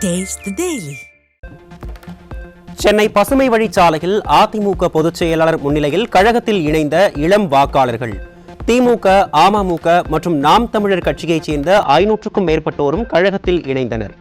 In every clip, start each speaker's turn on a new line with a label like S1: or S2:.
S1: Taste the Daily.
S2: Chennai பசுமை வழிச்சாலையில் அதிமுக பொதுச் செயலாளர் முன்னிலையில் கழகத்தில் இணைந்த இளம் வாக்காளர்கள் திமுக, அமமுக மற்றும் நாம் தமிழர் கட்சியைச் சேர்ந்த 500க்கும் மேற்பட்டோரும் கழகத்தில் இணைந்தனர்.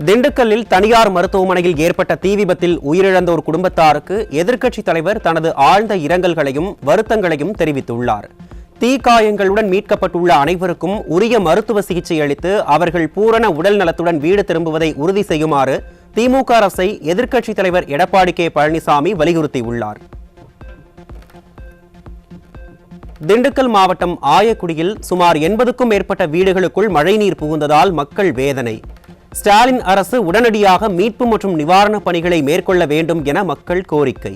S2: திண்டுக்கல்லில் தனியார் மருத்துவமனையில் ஏற்பட்ட தீ விபத்தில் உயிரிழந்தோர் குடும்பத்தாருக்கு எதிர்க்கட்சித் தலைவர் தனது ஆழ்ந்த இரங்கல்களையும் வருத்தங்களையும் தெரிவித்துள்ளார். தீக்காயங்களுடன் மீட்கப்பட்டுள்ள அனைவருக்கும் உரிய மருத்துவ சிகிச்சை அளித்து அவர்கள் பூரண உடல் நலத்துடன் வீடு திரும்புவதை உறுதி செய்யுமாறு திமுக அரசை எதிர்க்கட்சித் தலைவர் எடப்பாடி கே பழனிசாமி வலியுறுத்தியுள்ளார். திண்டுக்கல் மாவட்டம் ஆயக்குடியில் சுமார் 80க்கும் மேற்பட்ட வீடுகளுக்குள் மழைநீர் புகுந்ததால் மக்கள் வேதனை. ஸ்டாலின் அரசு உடனடியாக மீட்பு மற்றும் நிவாரணப் பணிகளை மேற்கொள்ள வேண்டும் என மக்கள் கோரிக்கை.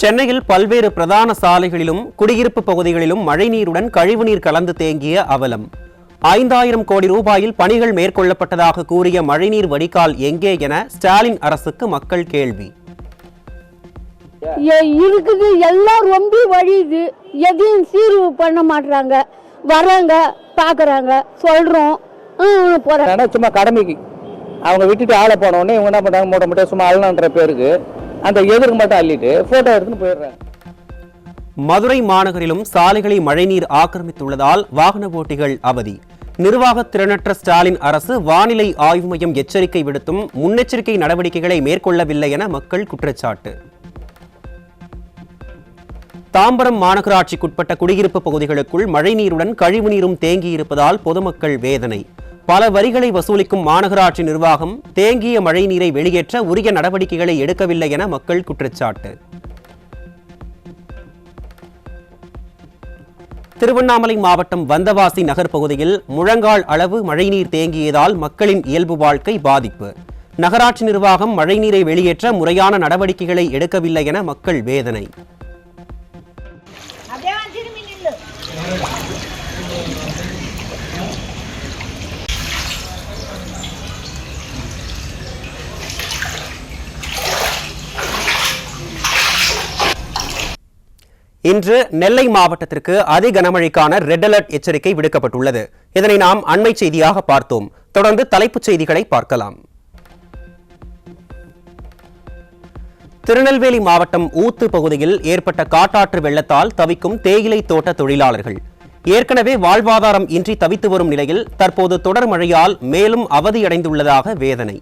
S2: சென்னையில் பல்வேறு பிரதான சாலைகளிலும் குடியிருப்பு பகுதிகளிலும் மழைநீருடன் கழிவுநீர் கலந்து தேங்கிய அவலம். 5000 கோடி ரூபாயில் பணிகள் மேற்கொள்ளப்பட்டதாக கூறிய மழைநீர் வடிகால் எங்கே என ஸ்டாலின் அரசுக்கு மக்கள் கேள்வி.
S3: இருக்குது எல்லாம் ரொம்ப வழியுது, எதையும் சீர்வு பண்ண மாட்டாங்க. வராங்க, பாக்குறாங்க, சொல்றோம், போறாங்க.
S4: சும்மா கடமைக்கு அவங்க விட்டுட்டு ஆளை போன உடனே இவங்க என்ன பண்றாங்க, மூட்டை மூட்டை சும்மா அள்ளன்ற பேருக்கு அந்த எதிர்க்கு மட்டும் அள்ளிட்டு போட்டோ எடுத்துன்னு போயிடுறாங்க.
S2: மதுரை மாநகரிலும் சாலைகளை மழைநீர் ஆக்கிரமித்துள்ளதால் வாகன ஓட்டிகள் அவதி. நிர்வாக திறனற்ற ஸ்டாலின் அரசு வானிலை ஆய்வு மையம் எச்சரிக்கை விடுத்தும் முன்னெச்சரிக்கை நடவடிக்கைகளை மேற்கொள்ளவில்லை என மக்கள் குற்றச்சாட்டு. தாம்பரம் மாநகராட்சிக்குட்பட்ட குடியிருப்பு பகுதிகளுக்குள் மழைநீருடன் கழிவுநீரும் தேங்கியிருப்பதால் பொதுமக்கள் வேதனை. பல வரிகளை வசூலிக்கும் மாநகராட்சி நிர்வாகம் தேங்கிய மழைநீரை வெளியேற்ற உரிய நடவடிக்கைகளை எடுக்கவில்லை என மக்கள் குற்றச்சாட்டு. திருவண்ணாமலை மாவட்டம் வந்தவாசி நகர் பகுதியில் முழங்கால் அளவு மழைநீர் தேங்கியதால் மக்களின் இயல்பு வாழ்க்கை பாதிப்பு. நகராட்சி நிர்வாகம் மழைநீரை வெளியேற்ற முறையான நடவடிக்கைகளை எடுக்கவில்லை என மக்கள் வேதனை. இன்று நெல்லை மாவட்டத்திற்கு அதி கனமழைக்கான ரெட் அலர்ட் எச்சரிக்கை விடுக்கப்பட்டுள்ளது. இதனை நாம் அண்மை செய்தியாக பார்த்தோம். தொடர்ந்து தலைப்புச் செய்திகளை பார்க்கலாம். திருநெல்வேலி மாவட்டம் ஊத்து பகுதியில் ஏற்பட்ட காட்டாற்று வெள்ளத்தால் தவிக்கும் தேயிலை தோட்ட தொழிலாளர்கள் ஏற்கனவே வாழ்வாதாரம் இன்றி தவித்து வரும் நிலையில் தற்போது தொடர் மழையால் மேலும் அவதியடைந்துள்ளதாக வேதனை.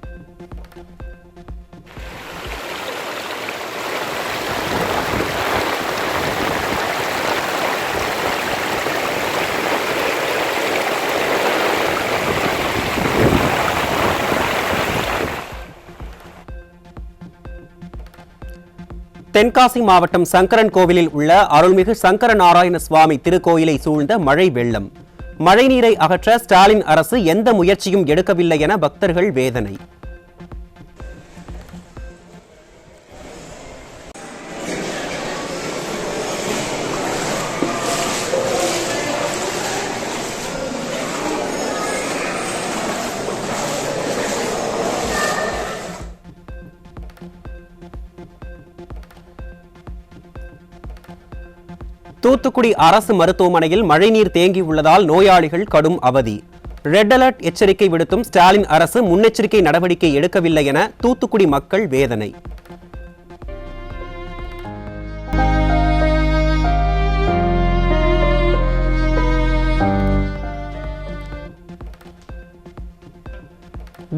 S2: தென்காசி மாவட்டம் சங்கரன் கோவிலில் உள்ள அருள்மிகு சங்கர நாராயண சுவாமி திருக்கோயிலை சூழ்ந்த மழை வெள்ளம். மழைநீரை அகற்ற ஸ்டாலின் அரசு எந்த முயற்சியும் எடுக்கவில்லை என பக்தர்கள் வேதனை. தூத்துக்குடி அரசு மருத்துவமனையில் மழைநீர் தேங்கியுள்ளதால் நோயாளிகள் கடும் அவதி. ரெட் அலர்ட் எச்சரிக்கை விடுத்தும் ஸ்டாலின் அரசு முன்னெச்சரிக்கை நடவடிக்கை எடுக்கவில்லை என தூத்துக்குடி மக்கள் வேதனை.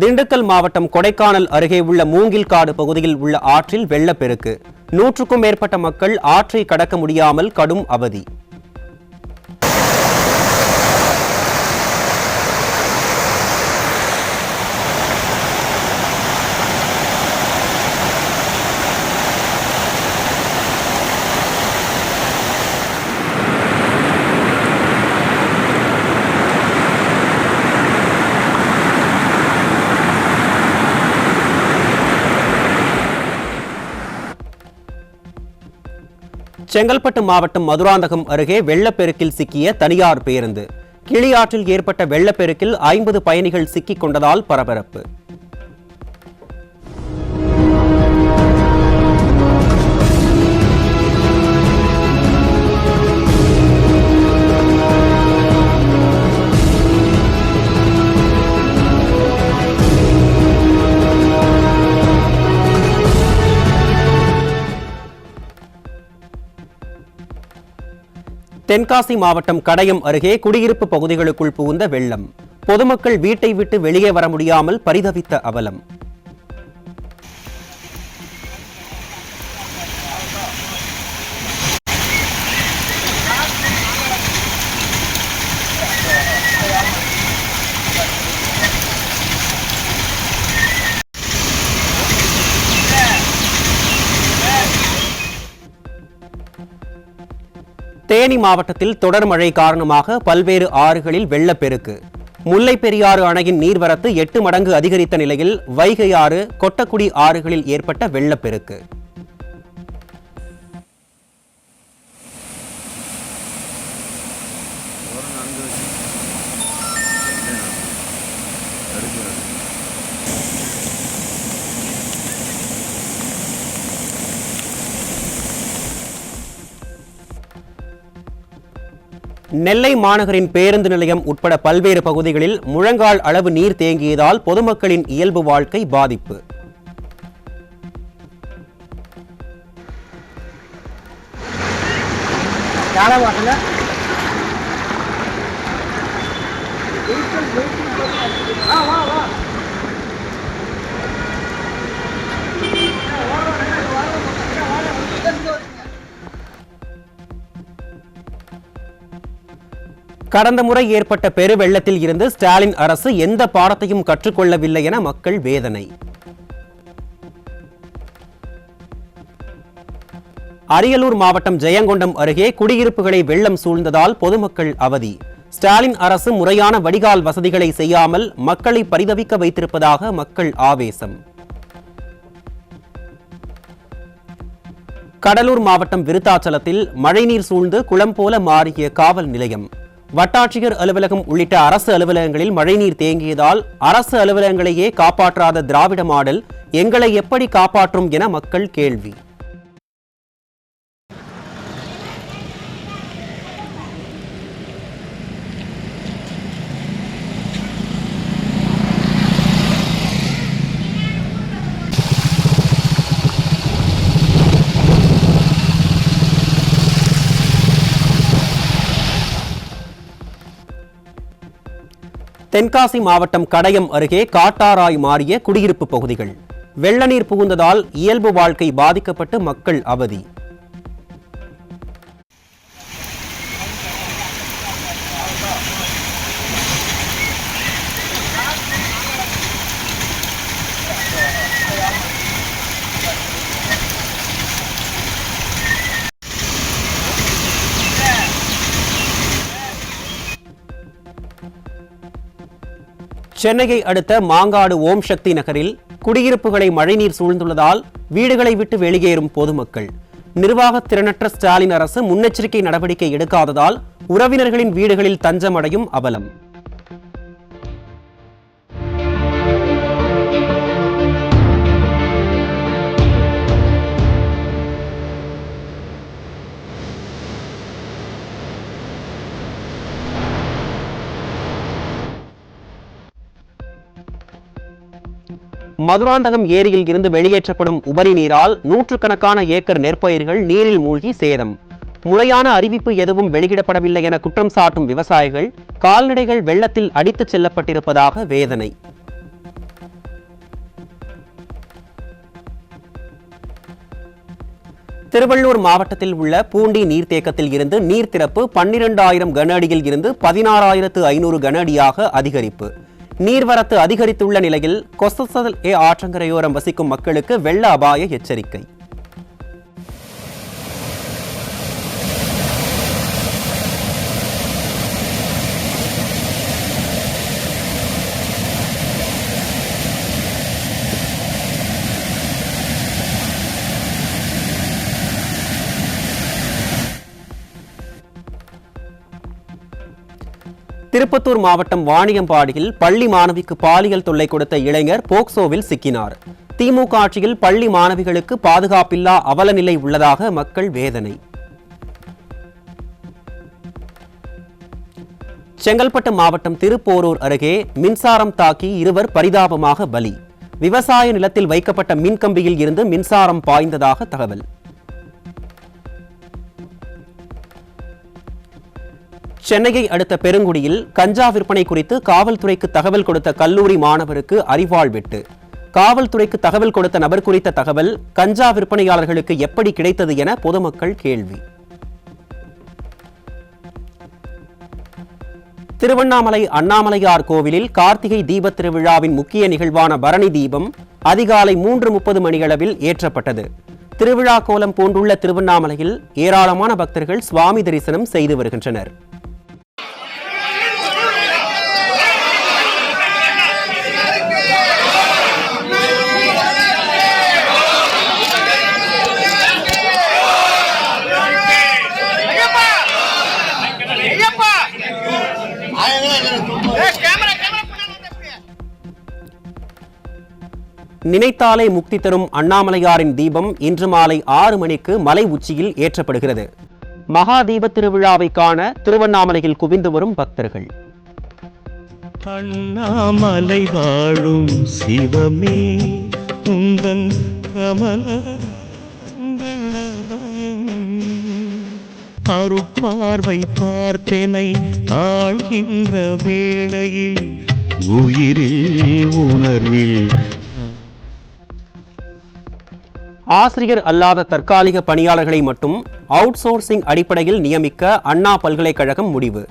S2: திண்டுக்கல் மாவட்டம் கொடைக்கானல் அருகே உள்ள மூங்கில்காடு பகுதியில் உள்ள ஆற்றில் வெள்ளப்பெருக்கு. 100க்கும் மேற்பட்ட மக்கள் ஆற்றை கடக்க முடியாமல் கடும் அவதி. செங்கல்பட்டு மாவட்டம் மதுராந்தகம் அருகே வெள்ளப்பெருக்கில் சிக்கிய தனியார் பேருந்து. கிளியாற்றில் ஏற்பட்ட வெள்ளப்பெருக்கில் 50 பயணிகள் சிக்கிக் கொண்டதால் பரபரப்பு. தென்காசி மாவட்டம் கடையம் அருகே குடியிருப்பு பகுதிகளுக்குள் புகுந்த வெள்ளம். பொதுமக்கள் வீட்டை விட்டு வெளியே வர முடியாமல் பரிதவித்த அவலம். தேனி மாவட்டத்தில் தொடர் மழை காரணமாக பல்வேறு ஆறுகளில் வெள்ளப்பெருக்கு. முல்லை பெரியாறு அணையின் நீர்வரத்து 8 மடங்கு அதிகரித்த நிலையில் வைகை ஆறு, கொட்டக்குடி ஆறுகளில் ஏற்பட்ட வெள்ளப்பெருக்கு. நெல்லை மாநகரின் பேருந்து நிலையம் உட்பட பல்வேறு பகுதிகளில் முழங்கால் அளவு நீர் தேங்கியதால் பொதுமக்களின் இயல்பு வாழ்க்கை பாதிப்பு. கடந்த முறை ஏற்பட்ட பெருவெள்ளத்தில் இருந்து ஸ்டாலின் அரசு எந்த பாடத்தையும் கற்றுக்கொள்ளவில்லை என மக்கள் வேதனை. அரியலூர் மாவட்டம் ஜெயங்கொண்டம் அருகே குடியிருப்புகளை வெள்ளம் சூழ்ந்ததால் பொதுமக்கள் அவதி. ஸ்டாலின் அரசு முறையான வடிகால் வசதிகளை செய்யாமல் மக்களை பரிதவிக்க வைத்திருப்பதாக மக்கள் ஆவேசம். கடலூர் மாவட்டம் விருத்தாச்சலத்தில் மழைநீர் சூழ்ந்து குளம் போல மாறிய காவல் நிலையம். வட்டாட்சியர் அலுவலகம் உள்ளிட்ட அரசு அலுவலகங்களில் மழைநீர் தேங்கியதால் அரசு அலுவலகங்களையே காப்பாற்றாத திராவிட மாடல் எங்களை எப்படி காப்பாற்றும் என மக்கள் கேள்வி. தென்காசி மாவட்டம் கடையம் அருகே காட்டாராய் மாறிய குடியிருப்பு பகுதிகள். வெள்ள நீர் புகுந்ததால் இயல்பு வாழ்க்கை பாதிக்கப்பட்டு மக்கள் அவதி. சென்னையை அடுத்த மாங்காடு ஓம் சக்தி நகரில் குடியிருப்புகளை மழைநீர் சூழ்ந்துள்ளதால் வீடுகளை விட்டு வெளியேறும் பொதுமக்கள். நிர்வாக திறனற்ற ஸ்டாலின் அரசு முன்னெச்சரிக்கை நடவடிக்கை எடுக்காததால் உறவினர்களின் வீடுகளில் தஞ்சமடையும் அவலம். மதுராந்தகம் ஏரியில் இருந்து வெளியேற்றப்படும் உபரி நீரால் நூற்றுக்கணக்கான ஏக்கர் நெற்பயிர்கள் நீரில் மூழ்கி சேதம். முறையான அறிவிப்பு எதுவும் வெளியிடப்படவில்லை என குற்றம் சாட்டும் விவசாயிகள் கால்நடைகள் வெள்ளத்தில் அடித்துச் செல்லப்பட்டிருப்பதாக வேதனை. திருவள்ளூர் மாவட்டத்தில் உள்ள பூண்டி நீர்த்தேக்கத்தில் இருந்து நீர் திறப்பு 12,000 கன அடியில் இருந்து 16,500 கன அடியாக அதிகரிப்பு. நீர்வரத்து அதிகரித்துள்ள நிலையில் கொசசல் ஆற்றங்கரையோரம் வசிக்கும் மக்களுக்கு வெள்ள அபாய எச்சரிக்கை. திருப்பத்தூர் மாவட்டம் வாணியம்பாடியில் பள்ளி மாணவிக்கு பாலியல் தொல்லை கொடுத்த இளைஞர் போக்சோவில் சிக்கினார். திமுக ஆட்சியில் பள்ளி மாணவிகளுக்கு பாதுகாப்பில்லா அவலநிலை உள்ளதாக மக்கள் வேதனை. செங்கல்பட்டு மாவட்டம் திருப்போரூர் அருகே மின்சாரம் தாக்கி இருவர் பரிதாபமாக பலி. விவசாய நிலத்தில் வைக்கப்பட்ட மின்கம்பியில் இருந்து மின்சாரம் பாய்ந்ததாக தகவல். சென்னையை அடுத்த பெருங்குடியில் கஞ்சா விற்பனை குறித்து காவல்துறைக்கு தகவல் கொடுத்த கல்லூரி மாணவருக்கு அரிவாள் வெட்டு. காவல்துறைக்கு தகவல் கொடுத்த நபர் குறித்த தகவல் கஞ்சா விற்பனையாளர்களுக்கு எப்படி கிடைத்தது என பொதுமக்கள் கேள்வி. திருவண்ணாமலை அண்ணாமலையார் கோவிலில் கார்த்திகை தீபத் திருவிழாவின் முக்கிய நிகழ்வான பரணி தீபம் அதிகாலை 3:30 மணியளவில் ஏற்றப்பட்டது. திருவிழா கோலம் பூண்டுள்ள திருவண்ணாமலையில் ஏராளமான பக்தர்கள் சுவாமி தரிசனம் செய்து வருகின்றனர். நினைத்தாலே முக்தி தரும் அண்ணாமலையாரின் தீபம் இன்று மாலை 6 மணிக்கு மலை உச்சியில் ஏற்றப்படுகிறது. மகா தீப திருவிழாவை காண திருவண்ணாமலையில் குவிந்து வரும் பக்தர்கள்.
S1: அண்ணாமலை வாழும் சிவமே உந்தன் கமல அருட்பார்வை பார்த்தனை ஆழ்கின்ற வேளையில் உயிரில் உணர்வில்
S2: ஆசிரியர் அல்லாத தற்காலிக பணியாளர்களை மட்டும் அவுட் சோர்சிங் அடிப்படையில் நியமிக்க அண்ணா பல்கலைக்கழகம் முடிவு.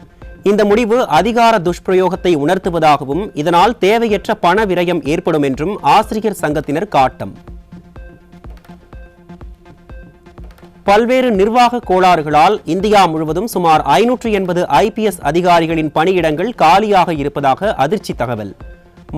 S2: இந்த முடிவு அதிகார துஷ்பிரயோகத்தை உணர்த்துவதாகவும் இதனால் தேவையற்ற பண விரயம் ஏற்படும் என்றும் ஆசிரியர் சங்கத்தினர் காட்டம். பல்வேறு நிர்வாக கோளாறுகளால் இந்தியா முழுவதும் சுமார் 580 IPS அதிகாரிகளின் பணியிடங்கள் காலியாக இருப்பதாக அதிர்ச்சி தகவல்.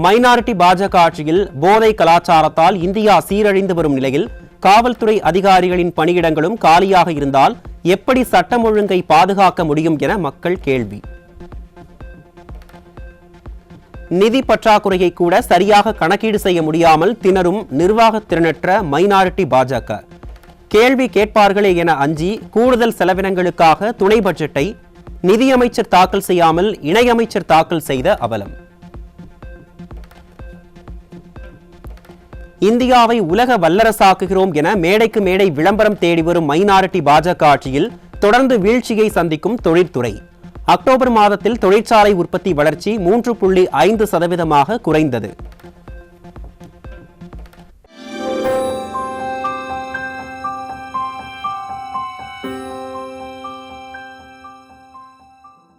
S2: மைனாரிட்டி பாஜக ஆட்சியில் போதை கலாச்சாரத்தால் இந்தியா சீரழிந்து வரும் நிலையில் காவல்துறை அதிகாரிகளின் பணியிடங்களும் காலியாக இருந்தால் எப்படி சட்டம் ஒழுங்கை பாதுகாக்க முடியும் என மக்கள் கேள்வி. நிதி பற்றாக்குறையை கூட சரியாக கணக்கீடு செய்ய முடியாமல் திணறும் நிர்வாக திறனற்ற மைனாரிட்டி பாஜக. கேள்வி கேட்பார்களே என அஞ்சி கூடுதல் செலவினங்களுக்காக துணை பட்ஜெட்டை நிதியமைச்சர் தாக்கல் செய்யாமல் இணையமைச்சர் தாக்கல் செய்த அவலம். இந்தியாவை உலக வல்லரசாக்குகிறோம் என மேடைக்கு மேடை விளம்பரம் தேடி வரும் மைனாரிட்டி பாஜக ஆட்சியில் தொடர்ந்து வீழ்ச்சியை சந்திக்கும் தொழில்துறை. அக்டோபர் மாதத்தில் தொழிற்சாலை உற்பத்தி வளர்ச்சி 3.5% குறைந்தது.